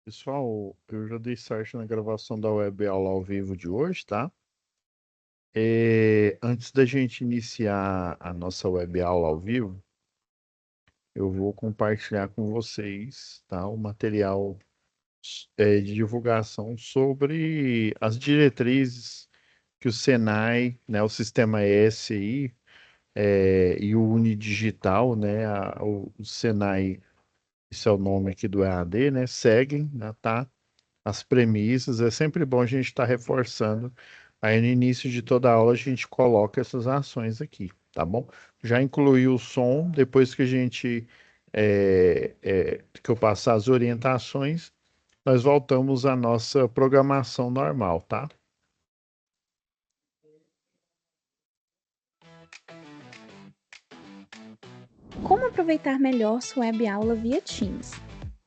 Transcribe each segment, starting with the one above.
Pessoal, eu já dei start na gravação da web aula ao vivo de hoje, tá? Antes da gente iniciar a nossa web aula ao vivo, eu vou compartilhar com vocês, tá, o material de divulgação sobre as diretrizes que o Senai, né, o Sistema ESI, e o Unidigital, né, o Senai, esse é o nome aqui do EAD, né, seguem, né, tá? As premissas. É sempre bom a gente estar reforçando. Aí no início de toda aula a gente coloca essas ações aqui, tá bom? Já incluí o som, depois que a gente que eu passar as orientações, nós voltamos à nossa programação normal, tá? Como aproveitar melhor sua web aula via Teams?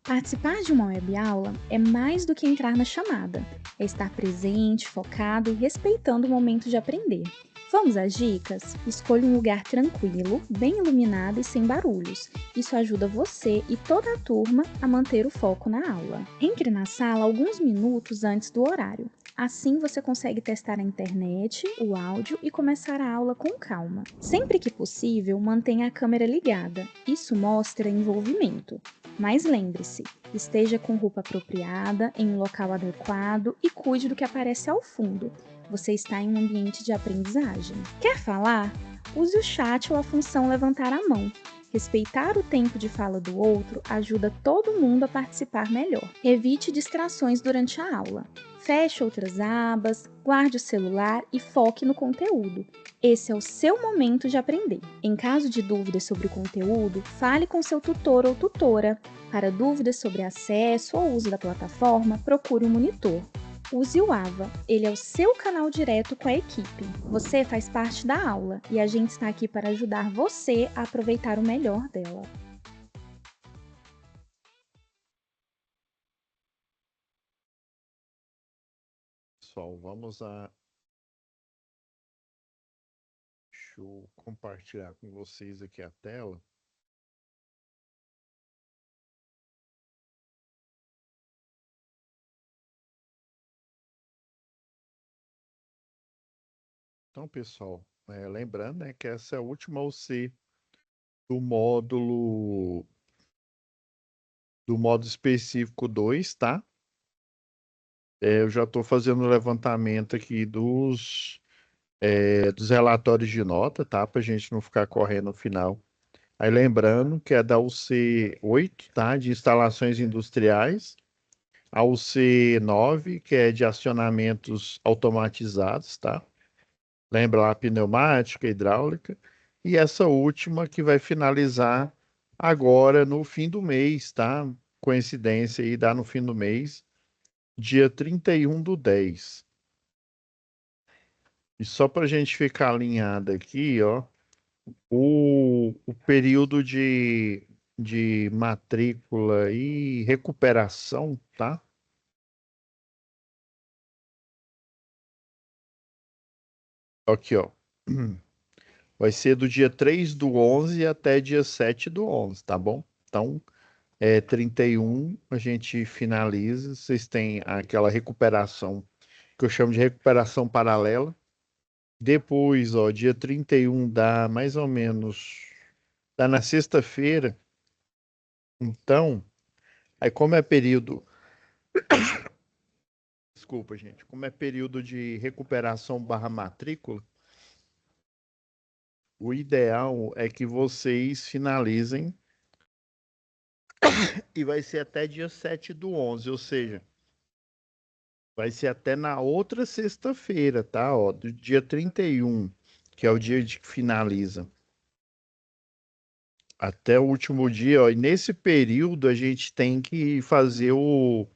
Participar de uma web aula é mais do que entrar na chamada, é estar presente, focado e respeitando o momento de aprender. Vamos às dicas? Escolha um lugar tranquilo, bem iluminado e sem barulhos. Isso ajuda você e toda a turma a manter o foco na aula. Entre na sala alguns minutos antes do horário. Assim você consegue testar a internet, o áudio e começar a aula com calma. Sempre que possível, mantenha a câmera ligada. Isso mostra envolvimento. Mas lembre-se, esteja com roupa apropriada, em um local adequado e cuide do que aparece ao fundo. Você está em um ambiente de aprendizagem. Quer falar? Use o chat ou a função levantar a mão. Respeitar o tempo de fala do outro ajuda todo mundo a participar melhor. Evite distrações durante a aula. Feche outras abas, guarde o celular e foque no conteúdo. Esse é o seu momento de aprender. Em caso de dúvidas sobre o conteúdo, fale com seu tutor ou tutora. Para dúvidas sobre acesso ou uso da plataforma, procure um monitor. Use o AVA, ele é o seu canal direto com a equipe. Você faz parte da aula e a gente está aqui para ajudar você a aproveitar o melhor dela. Pessoal, vamos a. Deixa eu compartilhar com vocês aqui a tela. Então, pessoal, lembrando, né, que essa é a última UC do módulo específico 2, tá? Eu já estou fazendo o levantamento aqui dos relatórios de nota, tá? Para a gente não ficar correndo no final. Aí lembrando que é da UC8, tá? De instalações industriais. A UC9, que é de acionamentos automatizados, tá? Lembra lá, pneumática, hidráulica. E essa última que vai finalizar agora no fim do mês, tá? Coincidência aí, dá no fim do mês, dia 31/10. E só para a gente ficar alinhado aqui, ó, o período de matrícula e recuperação, tá? Aqui, ó. Vai ser do dia 3/11 até dia 7/11, tá bom? Então, 31 a gente finaliza. Vocês têm aquela recuperação que eu chamo de recuperação paralela. Depois, ó, dia 31 dá mais ou menos, dá na sexta-feira. Então, aí como é período, desculpa, gente, como é período de recuperação barra matrícula, o ideal é que vocês finalizem e vai ser até dia 7/11, ou seja, vai ser até na outra sexta-feira, tá? Ó, do dia 31, que é o dia de que finaliza, até o último dia, ó, e nesse período a gente tem que fazer o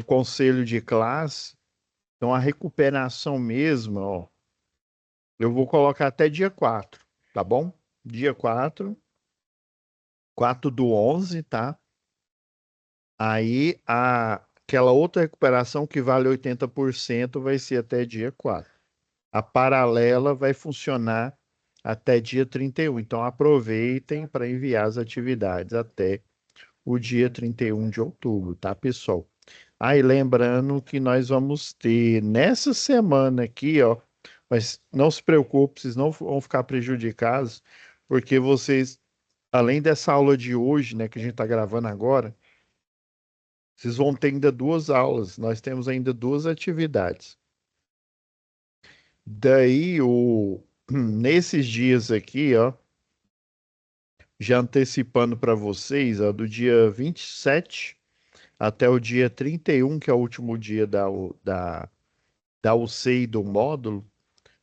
conselho de classe. Então a recuperação mesmo, ó, eu vou colocar até dia 4, tá bom? Dia 4/11, tá? Aí aquela outra recuperação que vale 80% vai ser até dia 4. A paralela vai funcionar até dia 31. Então aproveitem para enviar as atividades até o dia 31 de outubro, tá, pessoal? Aí lembrando que nós vamos ter nessa semana aqui, ó, mas não se preocupe, vocês não vão ficar prejudicados, porque vocês, além dessa aula de hoje, né, que a gente está gravando agora, vocês vão ter ainda duas aulas. Nós temos ainda duas atividades. Daí, nesses dias aqui, ó, já antecipando para vocês, ó, do dia 27 até o dia 31, que é o último dia da UC e do módulo,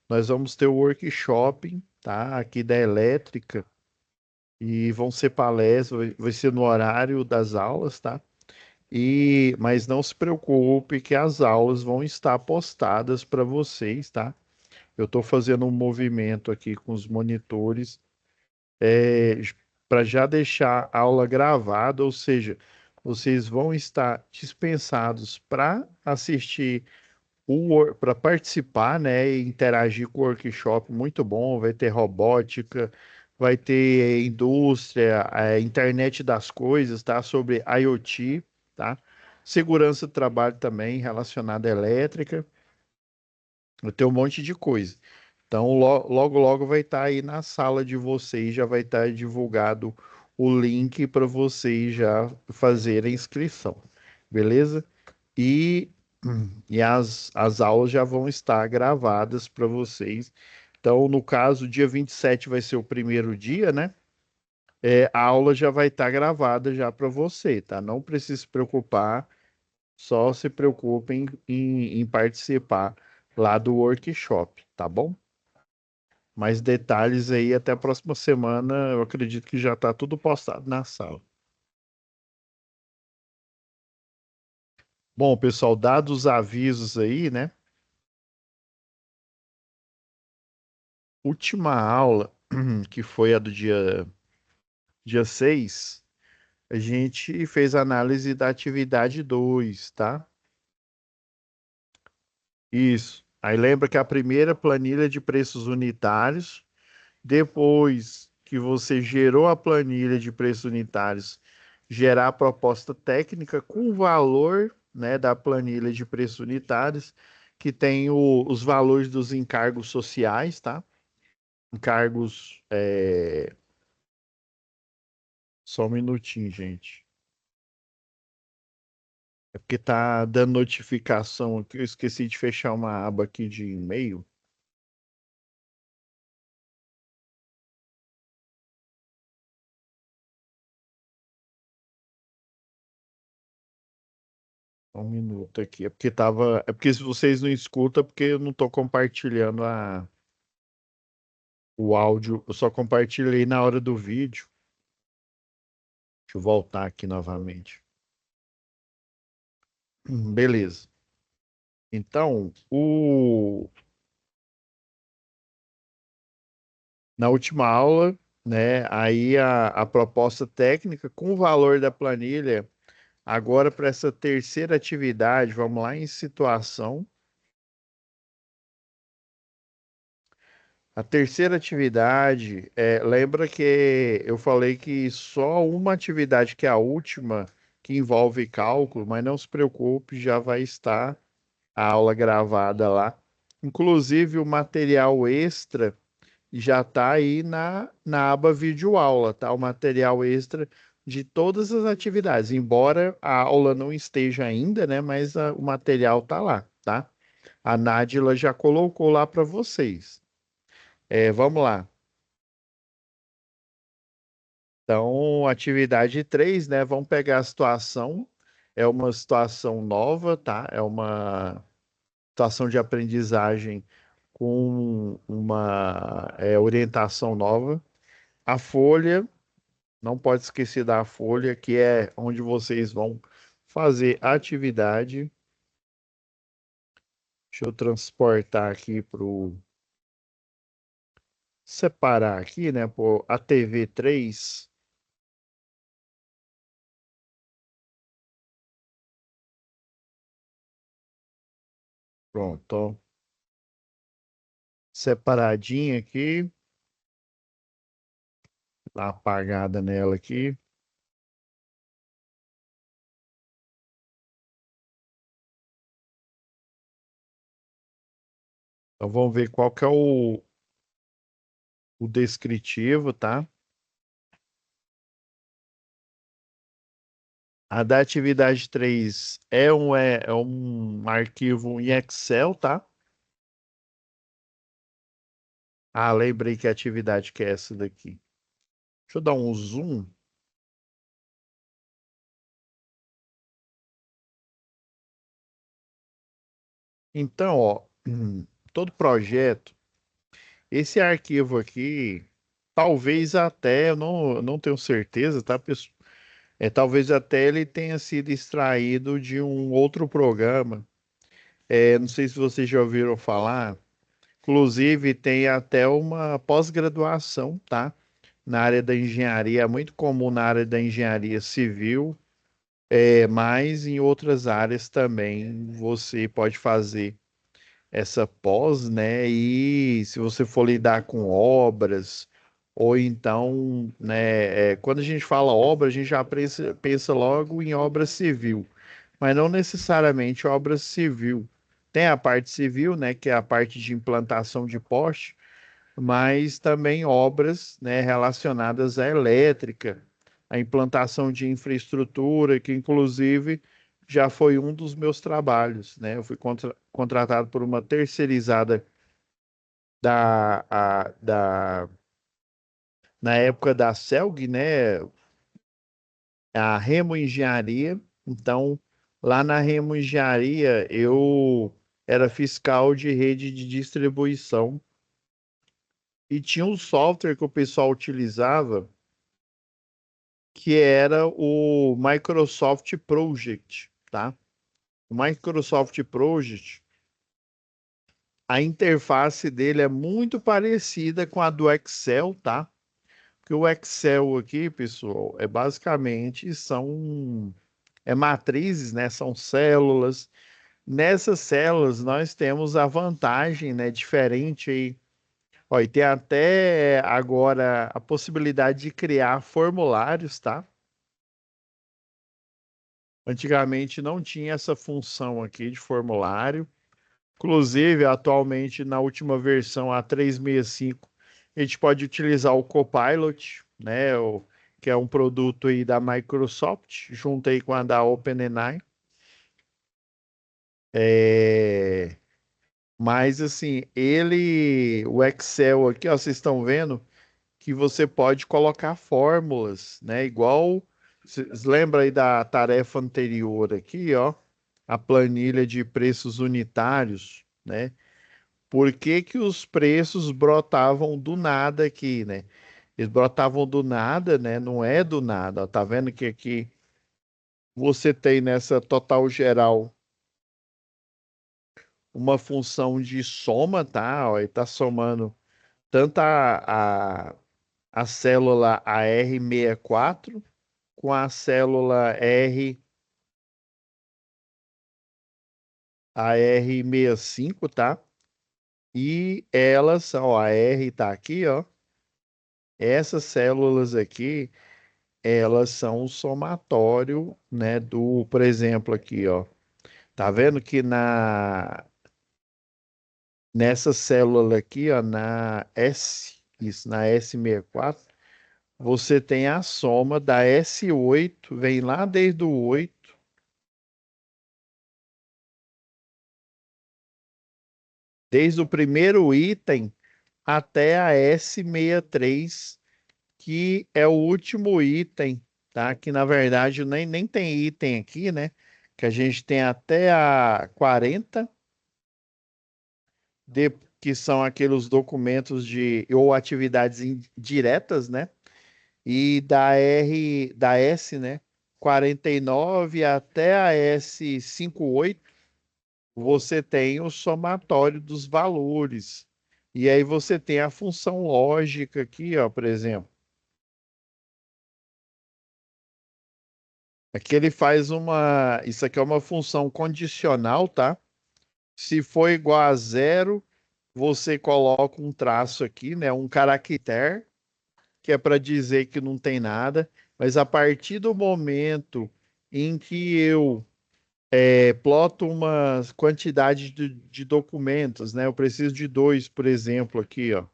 nós vamos ter o workshop, tá? Aqui da elétrica, e vão ser palestras, vai ser no horário das aulas, tá? Mas não se preocupe que as aulas vão estar postadas para vocês, tá? Eu estou fazendo um movimento aqui com os monitores para já deixar a aula gravada, ou seja, vocês vão estar dispensados para assistir para participar, né, e interagir com o workshop, muito bom. Vai ter robótica, vai ter indústria, internet das coisas, tá? Sobre IoT, tá? Segurança do trabalho também relacionada à elétrica. Vai ter um monte de coisa. Então, logo, logo vai estar aí na sala de vocês, já vai estar divulgado o link para vocês já fazerem a inscrição, beleza? E, e as aulas já vão estar gravadas para vocês. Então, no caso, dia 27 vai ser o primeiro dia, né? A aula já vai estar gravada já para você, tá? Não precisa se preocupar, só se preocupem em participar lá do workshop, tá bom? Mais detalhes aí até a próxima semana, eu acredito que já está tudo postado na sala. Bom, pessoal, dados os avisos aí, né? Última aula, que foi a do dia 6, a gente fez análise da atividade 2, tá? Isso. Aí lembra que a primeira planilha de preços unitários, depois que você gerou a planilha de preços unitários, gerar a proposta técnica com o valor, né, da planilha de preços unitários, que tem os valores dos encargos sociais, tá? Encargos, só um minutinho, gente. É porque tá dando notificação aqui. Eu esqueci de fechar uma aba aqui de e-mail. Um minuto aqui. É porque tava. É porque se vocês não escutam, é porque eu não tô compartilhando o áudio. Eu só compartilhei na hora do vídeo. Deixa eu voltar aqui novamente. Beleza. Então, na última aula, né? Aí a proposta técnica com o valor da planilha. Agora, para essa terceira atividade, vamos lá em situação. A terceira atividade, lembra que eu falei que só uma atividade, que é a última, que envolve cálculo, mas não se preocupe, já vai estar a aula gravada lá. Inclusive, o material extra já está aí na aba vídeo aula, tá? O material extra de todas as atividades, embora a aula não esteja ainda, né? Mas o material tá lá, tá? A Nádila já colocou lá para vocês. Vamos lá. Então, atividade 3, né? Vamos pegar a situação. É uma situação nova, tá? É uma situação de aprendizagem com uma orientação nova. A folha, não pode esquecer da folha, que é onde vocês vão fazer a atividade. Deixa eu transportar aqui para o. Separar aqui, né? Por a TV3. Pronto, ó. Separadinha aqui. Dá uma apagada nela aqui. Então vamos ver qual que é o descritivo, tá? A da atividade 3 é um arquivo em Excel, tá? Ah, lembrei que atividade que é essa daqui. Deixa eu dar um zoom. Então, ó, todo projeto, esse arquivo aqui, talvez até, eu não tenho certeza, tá, pessoal? Talvez até ele tenha sido extraído de um outro programa. Não sei se vocês já ouviram falar. Inclusive, tem até uma pós-graduação, tá? Na área da engenharia, é muito comum na área da engenharia civil, mas em outras áreas também você pode fazer essa pós, né? E se você for lidar com obras, ou então, né, quando a gente fala obra, a gente já pensa logo em obra civil, mas não necessariamente obra civil. Tem a parte civil, né, que é a parte de implantação de poste, mas também obras, né, relacionadas à elétrica, à implantação de infraestrutura, que inclusive já foi um dos meus trabalhos, né? Eu fui contratado por uma terceirizada na época da Celg, né? A Remo Engenharia. Então, lá na Remo Engenharia, eu era fiscal de rede de distribuição e tinha um software que o pessoal utilizava que era o Microsoft Project, tá? O Microsoft Project, a interface dele é muito parecida com a do Excel, tá? Porque o Excel aqui, pessoal, basicamente matrizes, né? São células. Nessas células nós temos a vantagem, né? Diferente aí. Ó, e tem até agora a possibilidade de criar formulários, tá? Antigamente não tinha essa função aqui de formulário. Inclusive, atualmente, na última versão, a 365, a gente pode utilizar o Copilot, né, que é um produto aí da Microsoft, junto aí com a da OpenAI. É, Mas, assim, o Excel aqui, ó, vocês estão vendo que você pode colocar fórmulas, né, igual, vocês lembram aí da tarefa anterior aqui, ó, a planilha de preços unitários, né? Por que que os preços brotavam do nada aqui, né? Eles brotavam do nada, né? Não é do nada. Ó. Tá vendo que aqui você tem nessa total geral uma função de soma, tá? Ó, e tá somando tanto a célula AR64 com a célula AR65, tá? E elas, ó, a R tá aqui, ó. Essas células aqui elas são o somatório, né, por exemplo, aqui, ó. Tá vendo que nessa célula aqui, ó, na S64, você tem a soma da S8, vem lá desde o 8, desde o primeiro item até a S63, que é o último item, tá? Que na verdade nem tem item aqui, né? Que a gente tem até a 40, de, que são aqueles documentos de ou atividades diretas, né? E da S, né? 49 até a S58, você tem o somatório dos valores. E aí você tem a função lógica aqui, ó, por exemplo. Aqui ele faz isso aqui é uma função condicional, tá? Se for igual a zero, você coloca um traço aqui, né? Um caractere, que é para dizer que não tem nada, mas a partir do momento em que eu ploto uma quantidade de documentos, né? Eu preciso de dois, por exemplo, aqui, ó.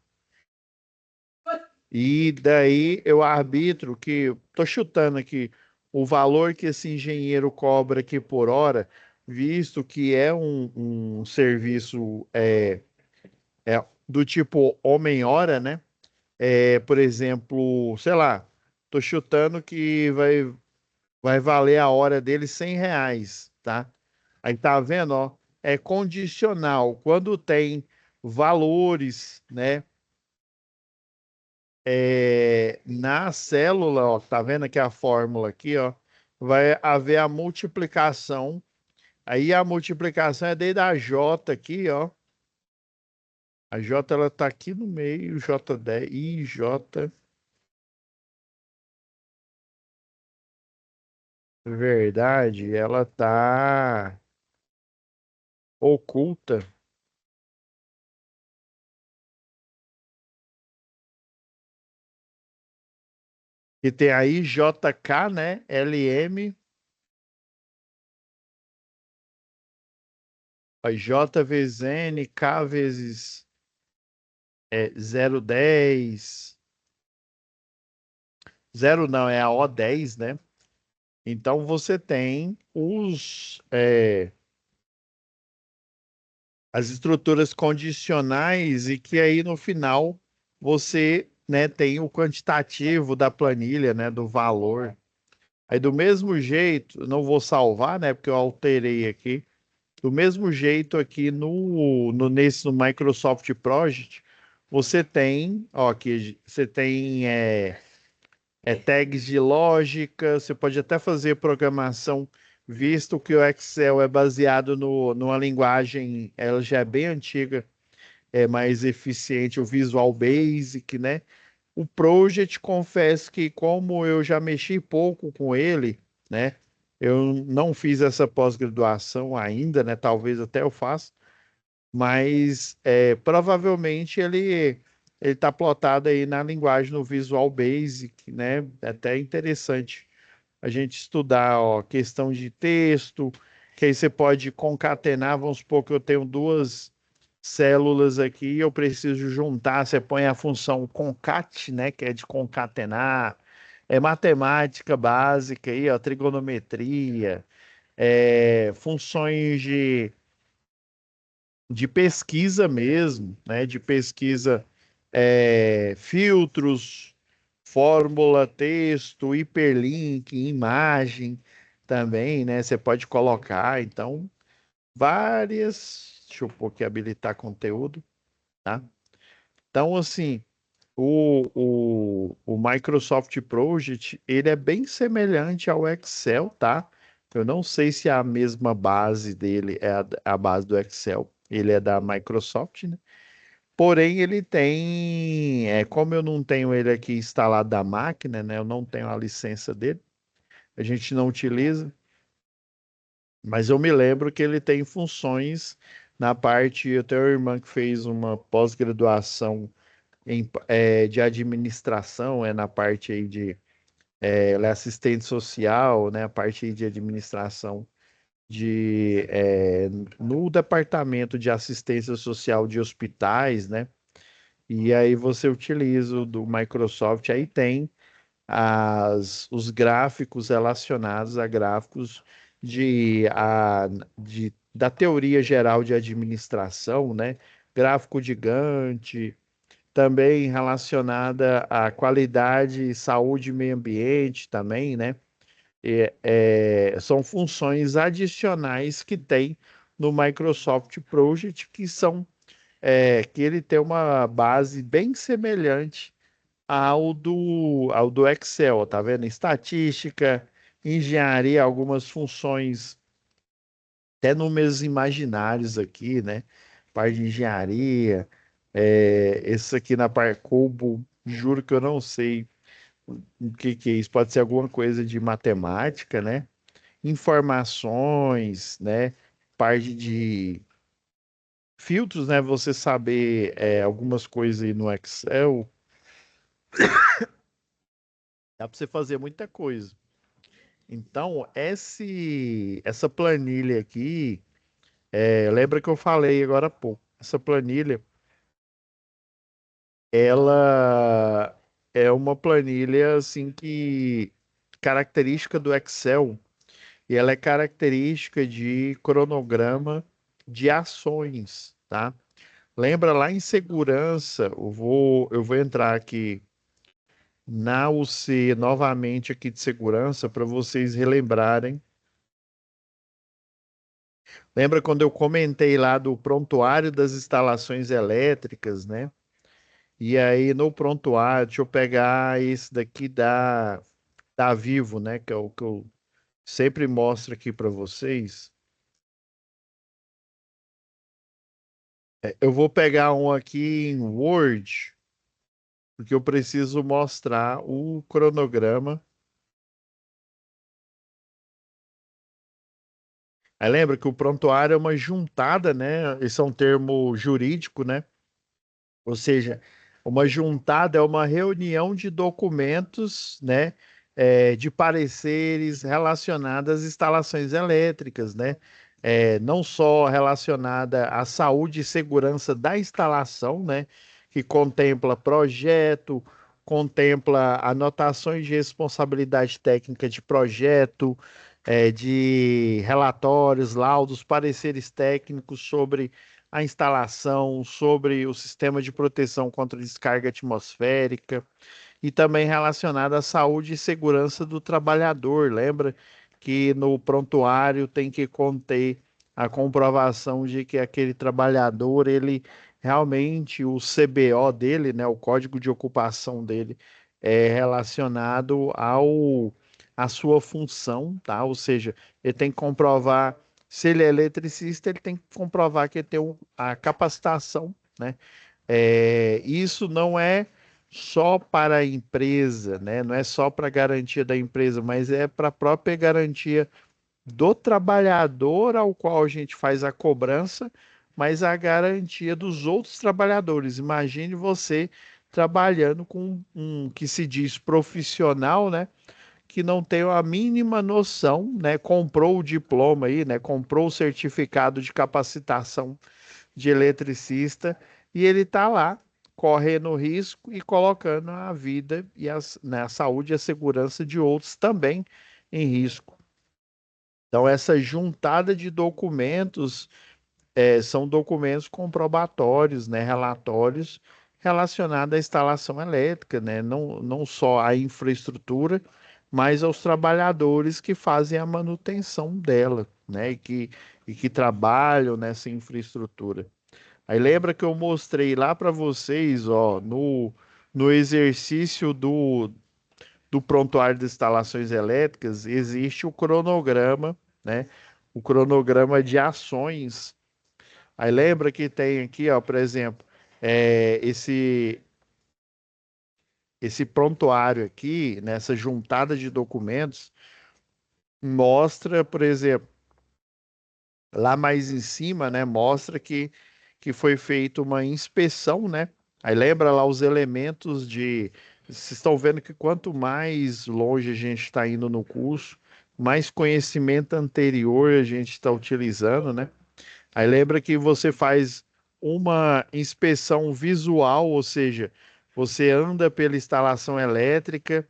E daí eu arbitro que, tô chutando aqui, o valor que esse engenheiro cobra aqui por hora, visto que é um serviço do tipo homem-hora, né? Por exemplo, sei lá, tô chutando que vai valer a hora dele R$ 100, tá? Aí tá vendo, ó? É condicional. Quando tem valores, né? Na célula, ó, tá vendo aqui a fórmula aqui, ó? Vai haver a multiplicação. Aí a multiplicação é desde a J aqui, ó. A J ela tá aqui no meio, J10, J, verdade, ela tá oculta. E tem aí JK, né? LM, ó, J vezes N, K vezes 0,10. Zero não, é a O10, né? Então você tem as estruturas condicionais e que aí no final você, né, tem o quantitativo da planilha, né, do valor. Aí do mesmo jeito, não vou salvar, né, porque eu alterei aqui. Do mesmo jeito aqui no Microsoft Project, você tem, ó, aqui você tem tags de lógica, você pode até fazer programação, visto que o Excel é baseado numa linguagem, ela já é bem antiga, é mais eficiente, o Visual Basic, né? O Project, confesso que como eu já mexi pouco com ele, né? Eu não fiz essa pós-graduação ainda, né? Talvez até eu faça, mas provavelmente ele está plotado aí na linguagem no Visual Basic, né? É até interessante a gente estudar, ó, questão de texto, que aí você pode concatenar, vamos supor que eu tenho duas células aqui, eu preciso juntar, você põe a função concat, né, que é de concatenar, é matemática básica aí, ó, trigonometria, funções de pesquisa mesmo, né? De pesquisa, filtros, fórmula, texto, hiperlink, imagem também, né? Você pode colocar, então, várias. Deixa eu pôr aqui habilitar conteúdo, tá? Então, assim, o Microsoft Project, ele é bem semelhante ao Excel, tá? Eu não sei se a mesma base dele é a base do Excel. Ele é da Microsoft, né? Porém, ele tem, como eu não tenho ele aqui instalado da máquina, né? Eu não tenho a licença dele, a gente não utiliza, mas eu me lembro que ele tem funções na parte, eu tenho uma irmã que fez uma pós-graduação de administração, na parte aí ela é assistente social, né? A parte aí de administração no departamento de assistência social de hospitais, né? E aí você utiliza o do Microsoft, aí tem os gráficos relacionados a gráficos da teoria geral de administração, né? Gráfico de Gantt, também relacionada à qualidade, saúde e meio ambiente também, né? São funções adicionais que tem no Microsoft Project que ele tem uma base bem semelhante ao do Excel, tá vendo? Estatística, engenharia, algumas funções, até números imaginários aqui, né? Parte de engenharia, esse aqui na parte cubo, juro que eu não sei o que é isso. Pode ser alguma coisa de matemática, né? Informações, né? Parte de filtros, né? Você saber algumas coisas aí no Excel, dá para você fazer muita coisa. Então, essa planilha aqui, lembra que eu falei agora há pouco, essa planilha, ela é uma planilha assim que característica do Excel, e ela é característica de cronograma de ações, tá? Lembra lá em segurança, eu vou entrar aqui na UC novamente aqui de segurança para vocês relembrarem. Lembra quando eu comentei lá do prontuário das instalações elétricas, né? E aí no prontuário, deixa eu pegar esse daqui da Vivo, né? Que é o que eu sempre mostro aqui para vocês. Eu vou pegar um aqui em Word, porque eu preciso mostrar o cronograma. Aí lembra que o prontuário é uma juntada, né? Esse é um termo jurídico, né? Ou seja, uma juntada é uma reunião de documentos, né, de pareceres relacionadas às instalações elétricas, né, não só relacionada à saúde e segurança da instalação, né, que contempla projeto, contempla anotações de responsabilidade técnica de projeto, de relatórios, laudos, pareceres técnicos sobre a instalação, sobre o sistema de proteção contra descarga atmosférica e também relacionada à saúde e segurança do trabalhador. Lembra que no prontuário tem que conter a comprovação de que aquele trabalhador, ele realmente, o CBO dele, né, o código de ocupação dele, é relacionado à sua função, tá? Ou seja, ele tem que comprovar, se ele é eletricista, ele tem que comprovar que ele tem a capacitação, né? Isso não é só para a empresa, né? Não é só para a garantia da empresa, mas é para a própria garantia do trabalhador ao qual a gente faz a cobrança, mas a garantia dos outros trabalhadores. Imagine você trabalhando com um que se diz profissional, né? Que não tem a mínima noção, né? Comprou o diploma aí, né? Comprou o certificado de capacitação de eletricista e ele está lá correndo risco e colocando a vida e né, a saúde e a segurança de outros também em risco. Então, essa juntada de documentos são documentos comprobatórios, né, relatórios relacionados à instalação elétrica, né, não só à infraestrutura, mas aos trabalhadores que fazem a manutenção dela, né, e que trabalham nessa infraestrutura. Aí lembra que eu mostrei lá para vocês, ó, no exercício do prontuário de instalações elétricas, existe o cronograma, né? O cronograma de ações. Aí lembra que tem aqui, ó, por exemplo, esse prontuário aqui, nessa juntada de documentos, mostra, por exemplo, lá mais em cima, né, mostra que foi feita uma inspeção, né? Aí lembra lá os elementos de. Vocês estão vendo que quanto mais longe a gente está indo no curso, mais conhecimento anterior a gente está utilizando, né? Aí lembra que você faz uma inspeção visual, ou seja, você anda pela instalação elétrica,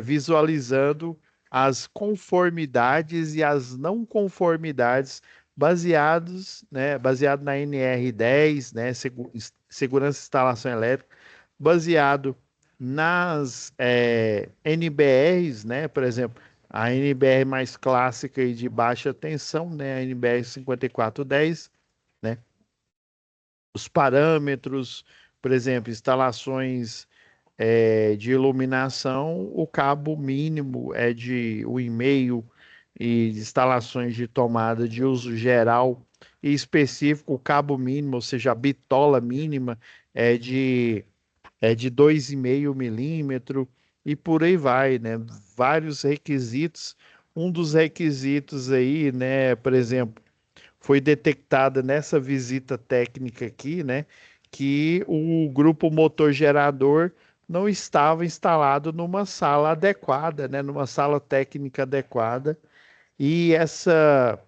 visualizando as conformidades e as não conformidades baseado na NR10, né, segurança de instalação elétrica, baseado nas NBRs, né, por exemplo, a NBR mais clássica e de baixa tensão, né, a NBR 5410, né, os parâmetros, por exemplo, instalações de iluminação, o cabo mínimo é de 1,5 e de instalações de tomada de uso geral e específico, o cabo mínimo, ou seja, a bitola mínima é de 2,5 milímetro e por aí vai, né? Vários requisitos. Um dos requisitos aí, né, por exemplo, foi detectada nessa visita técnica aqui, né, que o grupo motor gerador não estava instalado numa sala adequada, né, numa sala técnica adequada, e essa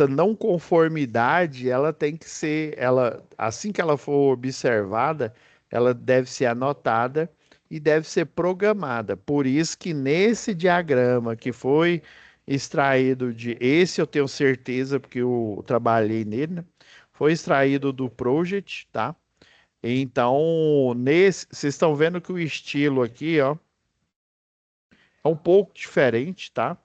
não conformidade, ela tem que ser, ela, assim que ela for observada, ela deve ser anotada e deve ser programada. Por isso que nesse diagrama que foi extraído de, esse eu tenho certeza, porque eu trabalhei nele, né? Foi extraído do Project, tá? Então, nesse, vocês estão vendo que o estilo aqui, ó, é um pouco diferente, tá?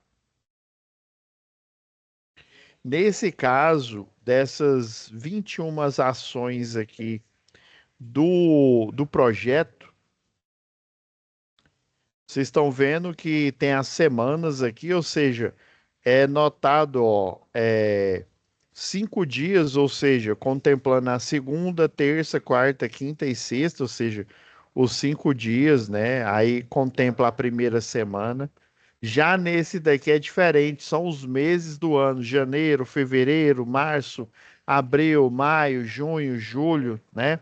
Nesse caso, dessas 21 ações aqui do projeto, vocês estão vendo que tem as semanas aqui, ou seja, é notado, ó, 5 dias, ou seja, contemplando a segunda, terça, quarta, quinta e sexta, ou seja, os 5 dias, né? Aí contempla a primeira semana. Já nesse daqui é diferente, são os meses do ano: janeiro, fevereiro, março, abril, maio, junho, julho, né?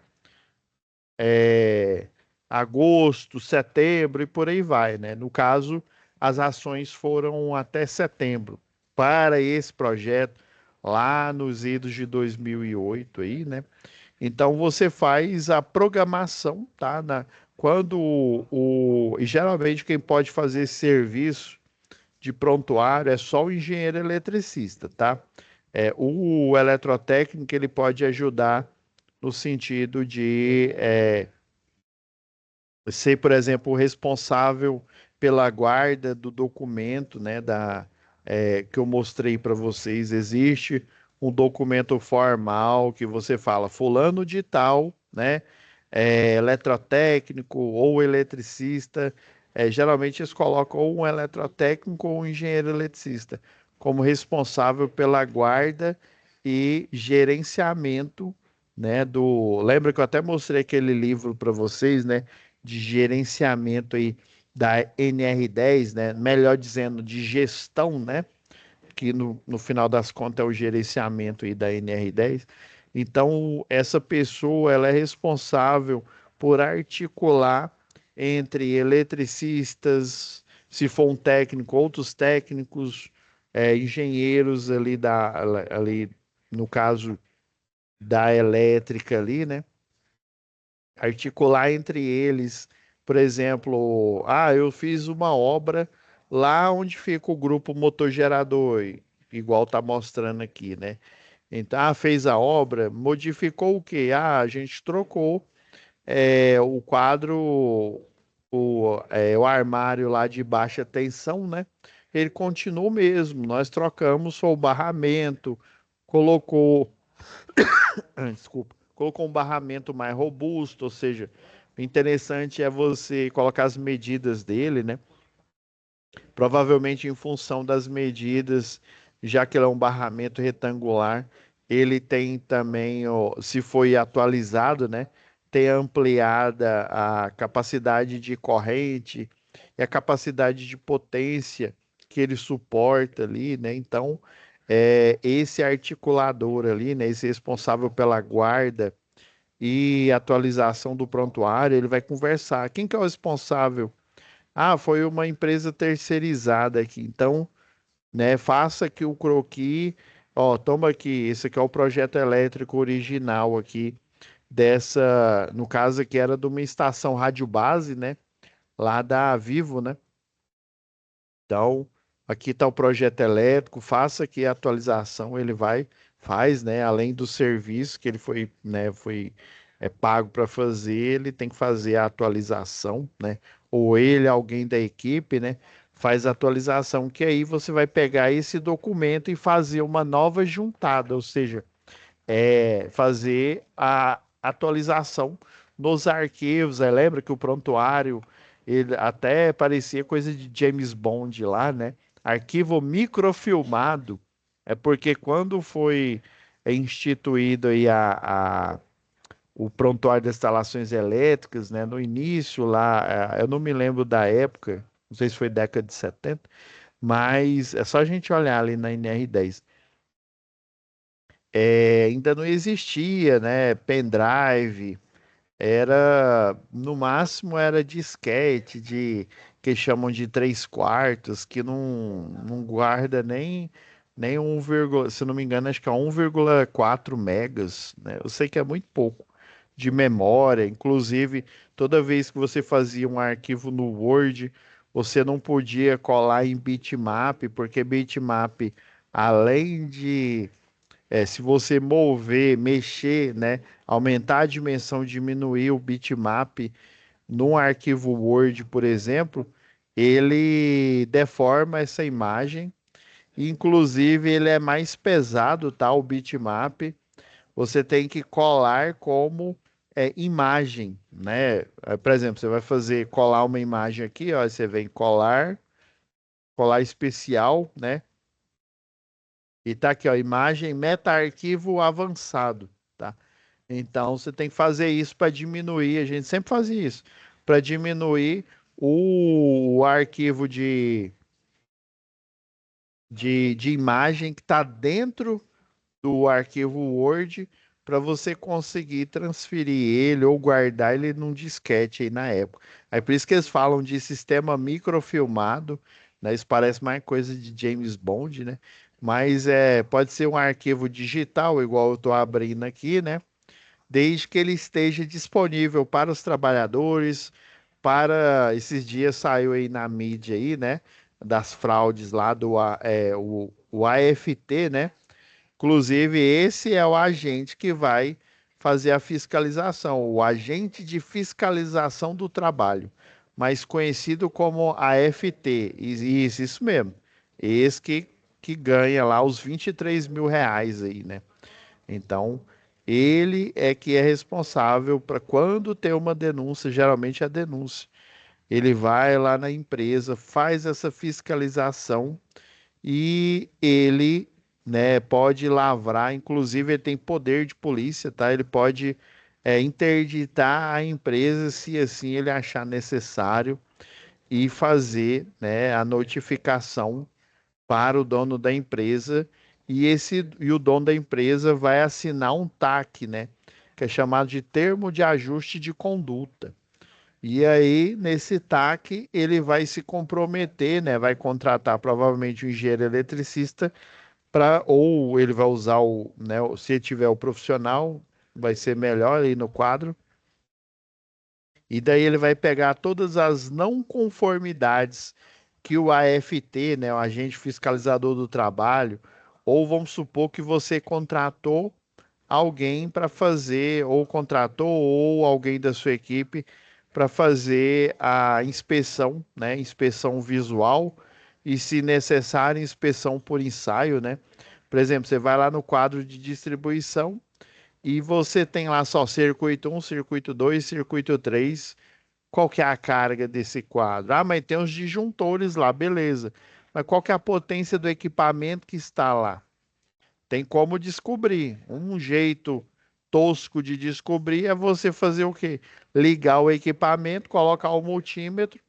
É, agosto, setembro e por aí vai, né? No caso, as ações foram até setembro para esse projeto lá nos idos de 2008 aí, né? Então você faz a programação, tá? Quando e geralmente quem pode fazer esse serviço de prontuário é só o engenheiro eletricista, tá? O eletrotécnico ele pode ajudar no sentido de ser, por exemplo, o responsável pela guarda do documento, né, que eu mostrei para vocês. Existe um documento formal que você fala fulano de tal, né, eletrotécnico ou eletricista. Geralmente eles colocam ou um eletrotécnico ou um engenheiro eletricista como responsável pela guarda e gerenciamento, né, Lembra que eu até mostrei aquele livro para vocês, né? De gerenciamento aí da NR10, né? Melhor dizendo, de gestão, né? Que no final das contas é o gerenciamento aí da NR10. Então, essa pessoa, ela é responsável por articular entre eletricistas, se for um técnico, outros técnicos, engenheiros ali, no caso da elétrica ali, né? Articular entre eles, por exemplo, eu fiz uma obra lá onde fica o grupo motor gerador, igual tá mostrando aqui, né? Então, fez a obra, modificou o quê? A gente trocou o quadro, o armário lá de baixa tensão, né? Ele continua o mesmo, nós trocamos só o barramento, colocou desculpa, colocou um barramento mais robusto, ou seja, o interessante é você colocar as medidas dele, né? Provavelmente em função das medidas, já que ele é um barramento retangular, ele tem também, ó, se foi atualizado, né? Tem ampliada a capacidade de corrente e a capacidade de potência que ele suporta ali, né? Então, esse articulador ali, né? Esse responsável pela guarda e atualização do prontuário, ele vai conversar. Quem que é o responsável? Foi uma empresa terceirizada aqui. Então, né, faça aqui o croquis. Ó, toma aqui, esse aqui é o projeto elétrico original aqui no caso aqui era de uma estação rádio base, né, lá da Vivo, né? Então, aqui está o projeto elétrico, faça aqui a atualização, ele vai, faz, né, além do serviço que ele foi, né, pago para fazer, ele tem que fazer a atualização, né, ou ele, alguém da equipe, né, faz a atualização, que aí você vai pegar esse documento e fazer uma nova juntada, ou seja, fazer a atualização nos arquivos. Lembra que o prontuário ele até parecia coisa de James Bond lá, né? Arquivo microfilmado. É porque quando foi instituído aí o prontuário das instalações elétricas, né? No início lá, eu não me lembro da época, não sei se foi década de 70, mas é só a gente olhar ali na NR10. Ainda não existia, né, pendrive, Era, no máximo, era disquete de que chamam de 3/4, que não guarda nem 1, se não me engano, acho que é 1,4 megas, né? Eu sei que é muito pouco de memória. Inclusive, toda vez que você fazia um arquivo no Word, você não podia colar em bitmap, porque bitmap, além de se você mover, mexer, né, aumentar a dimensão, diminuir o bitmap num arquivo Word, por exemplo, ele deforma essa imagem. Inclusive, ele é mais pesado, tá? O bitmap. Você tem que colar como imagem, né? Por exemplo, você vai fazer colar uma imagem aqui, ó, você vem colar, colar especial, né? E tá aqui, ó, imagem meta-arquivo avançado, tá? Então você tem que fazer isso para diminuir, a gente sempre fazia isso, para diminuir o arquivo de imagem que está dentro do arquivo Word para você conseguir transferir ele ou guardar ele num disquete aí na época. Aí por isso que eles falam de sistema microfilmado, né? Isso parece mais coisa de James Bond, né? Mas pode ser um arquivo digital, igual eu estou abrindo aqui, né? Desde que ele esteja disponível para os trabalhadores, para esses dias saiu aí na mídia aí, né, das fraudes lá o AFT, né? Inclusive esse é o agente que vai fazer a fiscalização, o agente de fiscalização do trabalho, mais conhecido como AFT. Isso mesmo. Esse que ganha lá os R$ 23.000 aí, né? Então, ele é que é responsável para quando tem uma denúncia, geralmente é denúncia. Ele vai lá na empresa, faz essa fiscalização e ele, né, pode lavrar, inclusive ele tem poder de polícia, tá? Ele pode interditar a empresa se assim ele achar necessário e fazer, né, a notificação para o dono da empresa e o dono da empresa vai assinar um TAC, né? Que é chamado de termo de ajuste de conduta. E aí, nesse TAC, ele vai se comprometer, né? Vai contratar provavelmente um engenheiro eletricista para, ou ele vai usar né? Se tiver o profissional, vai ser melhor aí no quadro. E daí ele vai pegar todas as não conformidades que o AFT, né, o agente fiscalizador do trabalho, ou vamos supor que você contratou alguém para fazer, ou contratou, ou alguém da sua equipe para fazer a inspeção, né, inspeção visual e, se necessário, inspeção por ensaio, né? Por exemplo, você vai lá no quadro de distribuição e você tem lá só circuito um, circuito 2, circuito 3. Qual que é a carga desse quadro? Ah, mas tem os disjuntores lá, beleza. Mas qual que é a potência do equipamento que está lá? Tem como descobrir. Um jeito tosco de descobrir é você fazer o quê? Ligar o equipamento, colocar o multímetro,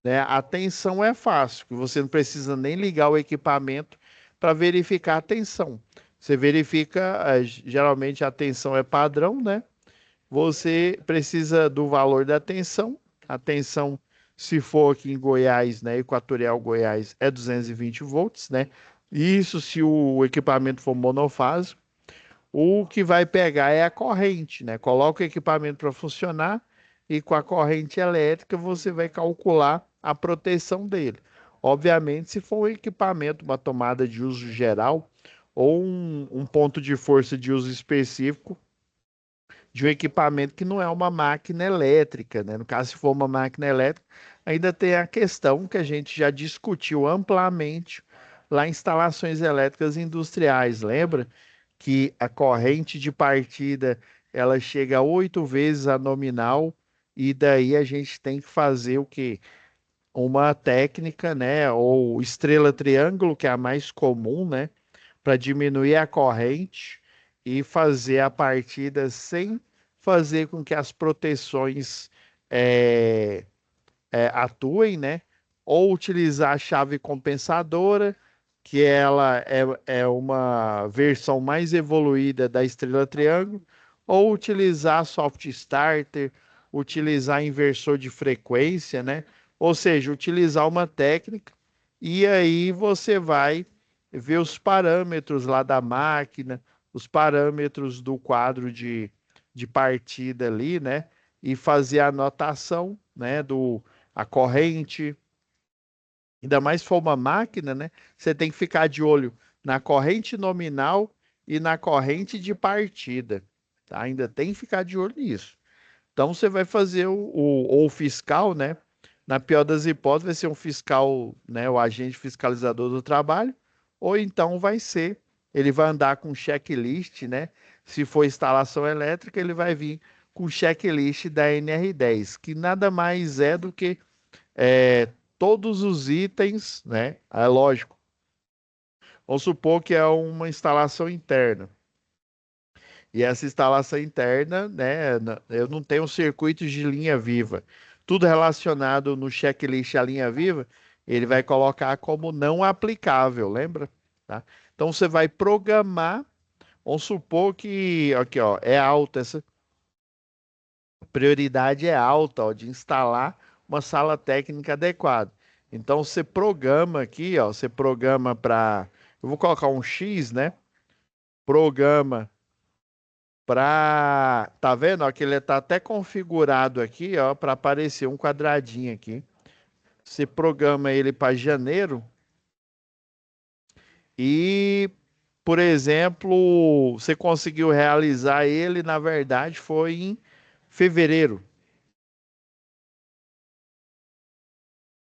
né? A tensão é fácil, que você não precisa nem ligar o equipamento para verificar a tensão. Você verifica, geralmente a tensão é padrão, né? Você precisa do valor da tensão. A tensão, se for aqui em Goiás, né, Equatorial Goiás, é 220 volts, né? Isso se o equipamento for monofásico. O que vai pegar é a corrente, né? Coloca o equipamento para funcionar e com a corrente elétrica você vai calcular a proteção dele. Obviamente, se for um equipamento, uma tomada de uso geral ou um ponto de força de uso específico, de um equipamento que não é uma máquina elétrica, né? No caso, se for uma máquina elétrica, ainda tem a questão que a gente já discutiu amplamente lá em instalações elétricas industriais. Lembra que a corrente de partida ela chega a 8 vezes a nominal e daí a gente tem que fazer o quê? Uma técnica, né? Ou estrela triângulo, que é a mais comum, né? Para diminuir a corrente e fazer a partida sem fazer com que as proteções é, atuem, né? Ou utilizar a chave compensadora, que ela é uma versão mais evoluída da estrela triângulo, ou utilizar soft starter, utilizar inversor de frequência, né? Ou seja, utilizar uma técnica e aí você vai ver os parâmetros lá da máquina, os parâmetros do quadro de partida ali, né? E fazer a anotação, né? A corrente. Ainda mais se for uma máquina, né? Você tem que ficar de olho na corrente nominal e na corrente de partida, tá? Ainda tem que ficar de olho nisso. Então você vai fazer ou o fiscal, né? Na pior das hipóteses, vai ser um fiscal, né? O agente fiscalizador do trabalho, ou então ele vai andar com checklist, né? Se for instalação elétrica, ele vai vir com checklist da NR10, que nada mais é do que é, todos os itens, né? É lógico. Vamos supor que é uma instalação interna. E essa instalação interna, né? Eu não tenho circuitos de linha viva. Tudo relacionado no checklist à linha viva, ele vai colocar como não aplicável, lembra? Tá? Então você vai programar. Vamos supor que aqui, ó, é alta essa prioridade é alta, ó, de instalar uma sala técnica adequada. Então você programa aqui, ó, você programa para, eu vou colocar um X, né? Programa para, tá vendo? Ó, que ele tá até configurado aqui, ó, para aparecer um quadradinho aqui. Você programa ele para janeiro e, por exemplo, você conseguiu realizar ele, na verdade, foi em fevereiro.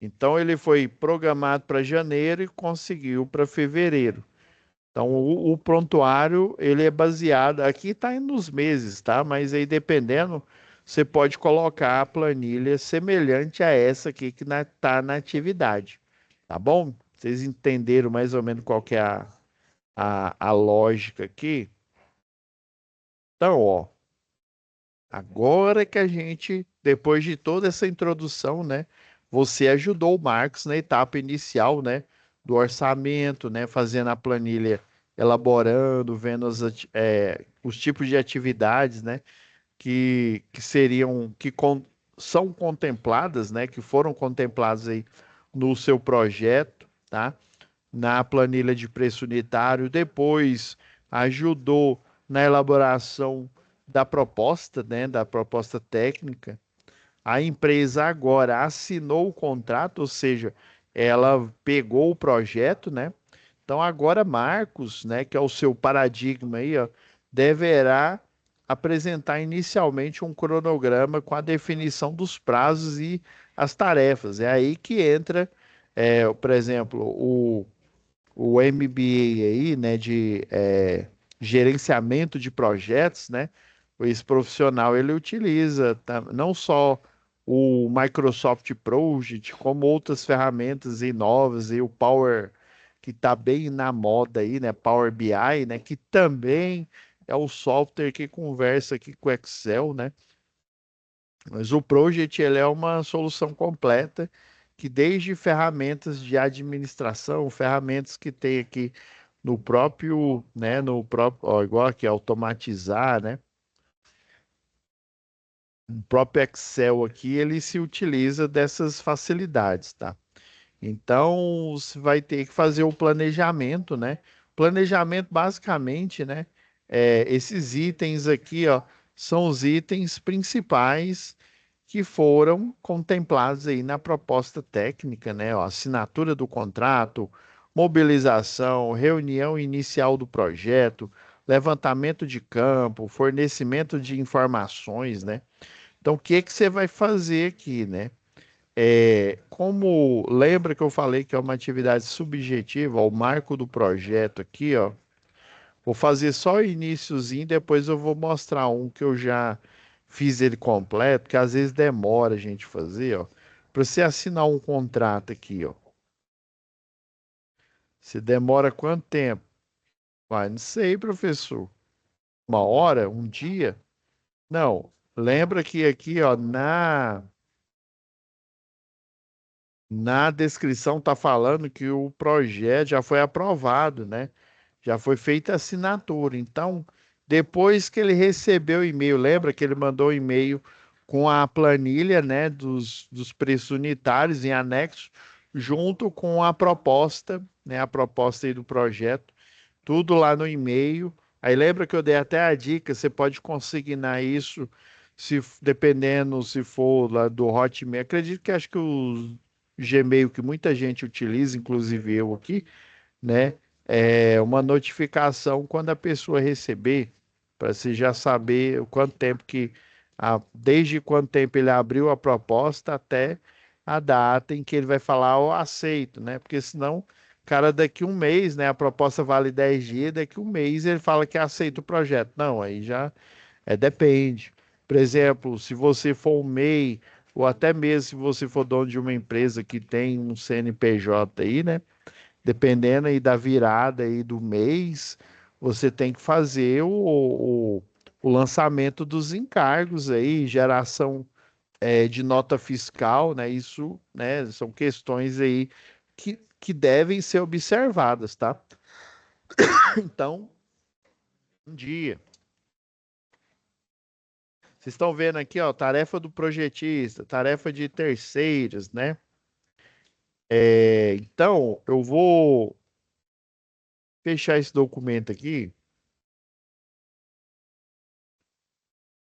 Então ele foi programado para janeiro e conseguiu para fevereiro. Então o prontuário ele é baseado, aqui está nos meses, tá? Mas aí dependendo, você pode colocar a planilha semelhante a essa aqui que está na atividade, tá bom? Vocês entenderam mais ou menos qual que é a lógica aqui? Então, ó, agora que a gente, depois de toda essa introdução, né, você ajudou o Marcos na etapa inicial, né, do orçamento, né, fazendo a planilha, elaborando, vendo os tipos de atividades, né, que seriam, são contempladas, né, que foram contempladas aí no seu projeto, tá? Na planilha de preço unitário, depois ajudou na elaboração da proposta, né, da proposta técnica. A empresa agora assinou o contrato, ou seja, ela pegou o projeto, né? Então agora Marcos, né, que é o seu paradigma aí, ó, deverá apresentar inicialmente um cronograma com a definição dos prazos e as tarefas. É aí que entra, por exemplo, o MBA aí, né, de gerenciamento de projetos, né? Esse profissional ele utiliza não só o Microsoft Project, como outras ferramentas e novas e o Power que está bem na moda aí, né? Power BI, né? Que também é o software que conversa aqui com o Excel, né? Mas o Project ele é uma solução completa que desde ferramentas de administração, ferramentas que tem aqui no próprio, né, no próprio, ó, igual aqui, automatizar, né? O próprio Excel aqui, ele se utiliza dessas facilidades, tá? Então, você vai ter que fazer o planejamento, né? Planejamento, basicamente, né? Esses itens aqui, ó, são os itens principais que foram contemplados aí na proposta técnica, né? Ó, assinatura do contrato, mobilização, reunião inicial do projeto, levantamento de campo, fornecimento de informações, né? Então, o que que você vai fazer aqui, né? Como lembra que eu falei que é uma atividade subjetiva, ó, o marco do projeto aqui, ó. Vou fazer só o iniciozinho, depois eu vou mostrar um que eu já fiz ele completo, que às vezes demora a gente fazer, ó. Para você assinar um contrato aqui, ó. Você demora quanto tempo? Vai, não sei, professor. Uma hora? Um dia? Não. Lembra que aqui, ó, na descrição está falando que o projeto já foi aprovado, né? Já foi feita a assinatura. Então, Depois que ele recebeu o e-mail, lembra que ele mandou o e-mail com a planilha, né, dos preços unitários em anexo, junto com a proposta, né, a proposta aí do projeto, tudo lá no e-mail. Aí lembra que eu dei até a dica, você pode consignar isso, se dependendo se for lá do Hotmail. Acredito que acho que o Gmail que muita gente utiliza, inclusive eu aqui, né? É uma notificação quando a pessoa receber, para você já saber o quanto tempo que, desde quanto tempo ele abriu a proposta até a data em que ele vai falar eu aceito, né? Porque senão, cara, daqui um mês, né? A proposta vale 10 dias, daqui um mês ele fala que aceita o projeto. Não, aí já depende. Por exemplo, se você for um MEI, ou até mesmo se você for dono de uma empresa que tem um CNPJ aí, né? Dependendo aí da virada aí do mês, você tem que fazer o lançamento dos encargos aí, geração de nota fiscal, né? Isso, né, são questões aí que devem ser observadas, tá? Então, um dia. Vocês estão vendo aqui, ó, tarefa do projetista, tarefa de terceiros, né? Então, eu vou fechar esse documento aqui.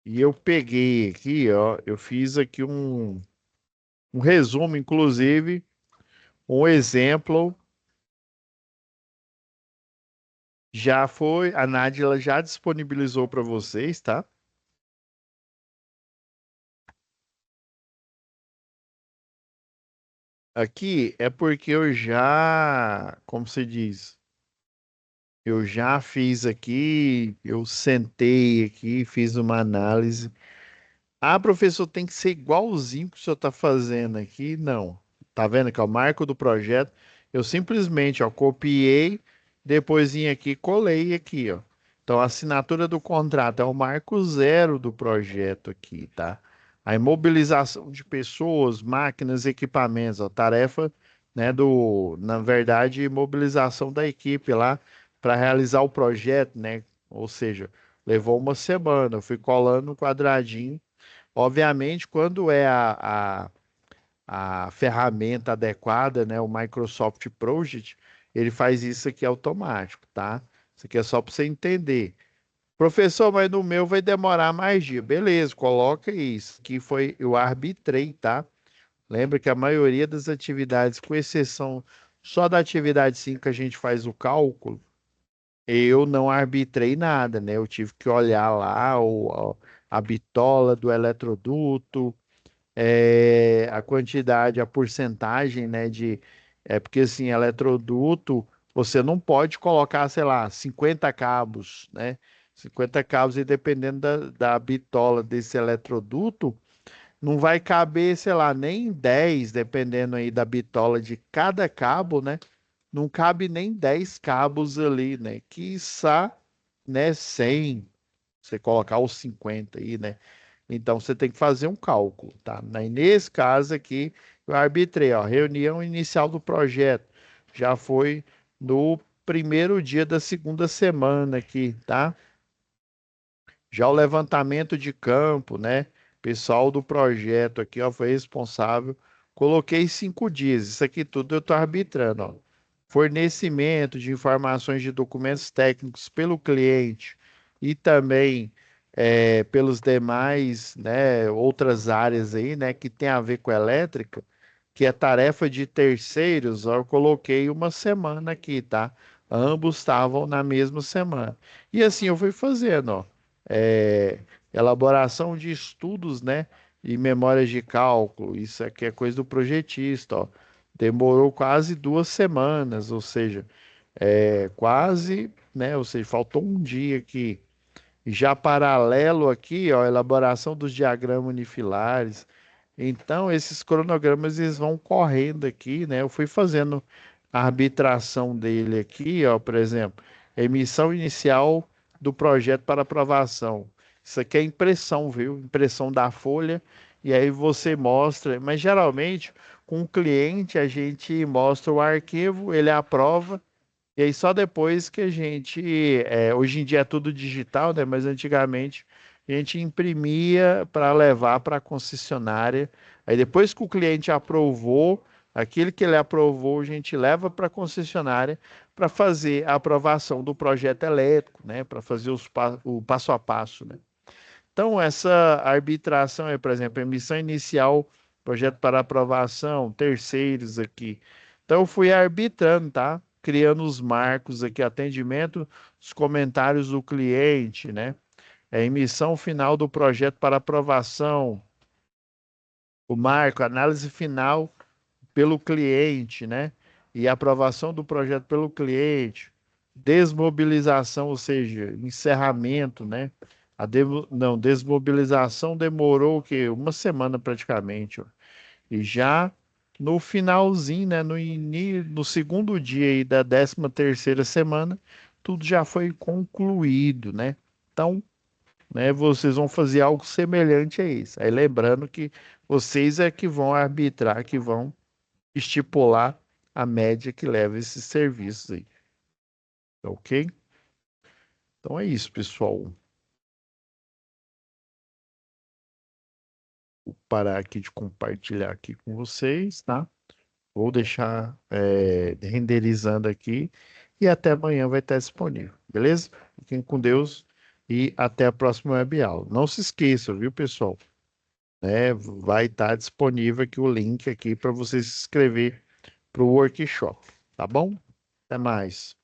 E eu peguei aqui, ó, eu fiz aqui um resumo, inclusive, um exemplo. Já foi, a Nádia já disponibilizou para vocês, tá? Aqui é porque eu já, como se diz, eu já fiz aqui, eu sentei aqui, fiz uma análise. Ah, professor, tem que ser igualzinho que o senhor está fazendo aqui? Não. Tá vendo que é o marco do projeto? Eu simplesmente, ó, copiei, depois vim aqui, colei aqui, ó. Então, a assinatura do contrato é o marco zero do projeto aqui, tá? A imobilização de pessoas, máquinas, equipamentos, ó, tarefa, né, na verdade, mobilização da equipe lá para realizar o projeto, né? Ou seja, levou uma semana. Eu fui colando no quadradinho. Obviamente, quando é a ferramenta adequada, né, o Microsoft Project, ele faz isso aqui automático, tá? Isso aqui é só para você entender. Professor, mas no meu vai demorar mais dia. Beleza, coloca isso. Que foi, eu arbitrei, tá? Lembra que a maioria das atividades, com exceção só da atividade 5 que a gente faz o cálculo, eu não arbitrei nada, né? Eu tive que olhar lá a bitola do eletroduto, a quantidade, a porcentagem, né, porque assim, eletroduto, você não pode colocar, sei lá, 50 cabos, né? 50 cabos e dependendo da bitola desse eletroduto, não vai caber, sei lá, nem 10 dependendo aí da bitola de cada cabo, né? Não cabe nem 10 cabos ali, né? Quiçá, né, 100, você colocar os 50 aí, né? Então você tem que fazer um cálculo, tá? Nesse caso aqui, eu arbitrei, ó, reunião inicial do projeto. Já foi no primeiro dia da segunda semana aqui, tá? Já o levantamento de campo, né? Pessoal do projeto aqui, ó, foi responsável. Coloquei 5 dias. Isso aqui tudo eu tô arbitrando, ó. Fornecimento de informações de documentos técnicos pelo cliente e também pelos demais, né, outras áreas aí, né, que tem a ver com elétrica, que é tarefa de terceiros, ó, eu coloquei uma semana aqui, tá? Ambos estavam na mesma semana. E assim eu fui fazendo, ó é, elaboração de estudos, né, e memórias de cálculo. Isso aqui é coisa do projetista, ó. Demorou quase 2 semanas, ou seja, quase, né, ou seja, faltou um dia aqui. Já paralelo aqui, ó, elaboração dos diagramas unifilares. Então, esses cronogramas eles vão correndo aqui, né? Eu fui fazendo a arbitração dele aqui, ó, por exemplo, emissão inicial do projeto para aprovação. Isso aqui é impressão, viu? Impressão da folha, e aí você mostra, mas geralmente com o cliente a gente mostra o arquivo, ele aprova E aí só depois que a gente, hoje em dia é tudo digital, né? Mas antigamente a gente imprimia para levar para a concessionária. Aí depois que o cliente aprovou, aquele que ele aprovou, a gente leva para a concessionária para fazer a aprovação do projeto elétrico, né? Para fazer o passo a passo, né? Então essa arbitração é, por exemplo, emissão inicial, projeto para aprovação, terceiros aqui. Então eu fui arbitrando, tá? Criando os marcos aqui, atendimento, os comentários do cliente, né? Emissão final do projeto para aprovação, o marco, análise final pelo cliente, né? E aprovação do projeto pelo cliente, desmobilização, ou seja, encerramento, né? Não, desmobilização demorou o quê? Uma semana praticamente, ó. E já no finalzinho, né? No segundo dia aí da 13ª semana, tudo já foi concluído, né? Então, né, vocês vão fazer algo semelhante a isso. Aí lembrando que vocês é que vão arbitrar, que vão estipular a média que leva esses serviços aí, tá ok? Então é isso, pessoal. Vou parar aqui de compartilhar aqui com vocês, tá? Vou deixar renderizando aqui e até amanhã vai estar disponível, beleza? Fiquem com Deus e até a próxima web aula. Não se esqueçam, viu, pessoal? Vai estar disponível aqui o link aqui para você se inscrever para o workshop, tá bom? Até mais.